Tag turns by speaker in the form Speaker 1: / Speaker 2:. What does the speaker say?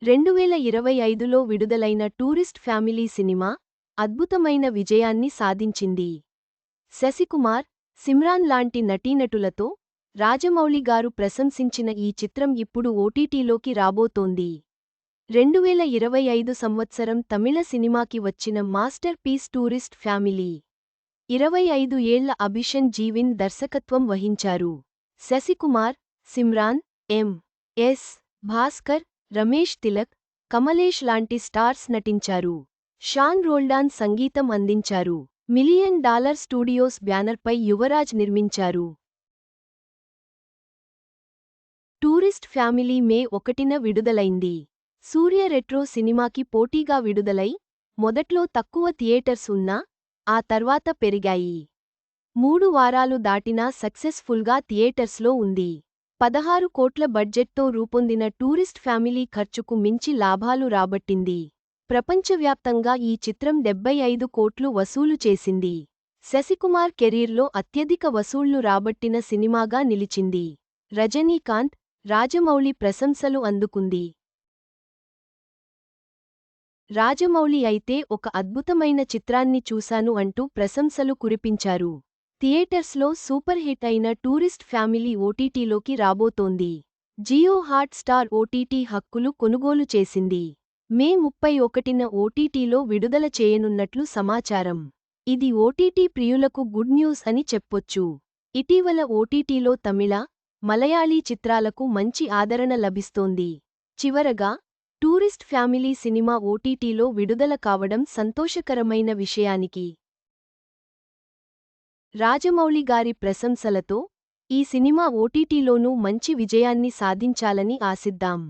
Speaker 1: 2025లో విడుదలైన tourist family cinema అద్భుతమైన విజయాన్ని సాధించింది. శశికుమార్, సిమ్రాన్ లాంటి నటీనటులతో రాజమౌళి గారు ప్రశంసించిన ఈ చిత్రం ఇప్పుడు ఓటీటీలోకి రాబోతోంది. 2025 సంవత్సరం తమిళ సినిమాకి వచ్చిన మాస్టర్ పీస్ టూరిస్ట్ ఫ్యామిలీ. 25 ఏళ్ల అభిషన్ జీవిన్ దర్శకత్వం వహించారు. శశికుమార్, సిమ్రాన్, ఎం.ఎస్. భాస్కర్, రమేష్ తిలక్, కమలేష్ లాంటి స్టార్స్ నటించారు. షాన్ రోల్డాన్ సంగీతం అందించారు. $1 మిలియన్ స్టూడియోస్ బ్యానర్పై యువరాజ్ నిర్మించారు. టూరిస్ట్ ఫ్యామిలీ మే 1న విడుదలైంది. సూర్య రెట్రో సినిమాకి పోటీగా విడుదలై, మొదట్లో తక్కువ థియేటర్స్ ఉన్నా, ఆ తర్వాత పెరిగాయి. 3 వారాలు దాటినా సక్సెస్ఫుల్గా థియేటర్స్లో ఉంది. 16 కోట్ల బడ్జెట్తో రూపొందిన టూరిస్ట్ ఫ్యామిలీ ఖర్చుకు మించి లాభాలు రాబట్టింది. ప్రపంచవ్యాప్తంగా ఈ చిత్రం 75 కోట్లు వసూలు చేసింది. శశికుమార్ కెరీర్లో అత్యధిక వసూళ్లు రాబట్టిన సినిమాగా నిలిచింది. రజనీకాంత్, రాజమౌళి ప్రశంసలు అందుకుంది. రాజమౌళి అయితే ఒక అద్భుతమైన చిత్రాన్ని చూశాను అంటూ ప్రశంసలు కురిపించారు. థియేటర్స్లో సూపర్ హిట్ అయిన టూరిస్ట్ ఫ్యామిలీ ఓటీటీలోకి రాబోతోంది. జియో హాట్ స్టార్ ఓటీటీ హక్కులు కొనుగోలు చేసింది. మే 31న ఓటీటీలో విడుదల చేయనున్నట్లు సమాచారం. ఇది ఓటీటీ ప్రియులకు గుడ్ న్యూస్ అని చెప్పొచ్చు. ఇటీవల ఓటీటీలో తమిళ, మలయాళీ చిత్రాలకు మంచి ఆదరణ లభిస్తోంది. చివరగా, టూరిస్ట్ ఫ్యామిలీ సినిమా ఓటీటీలో విడుదల కావడం సంతోషకరమైన విషయానికి. రాజమౌళి గారి ప్రశంసలతో ఈ సినిమా ఓటీటీలోనూ మంచి విజయాన్ని సాధించాలని ఆశిద్దాం.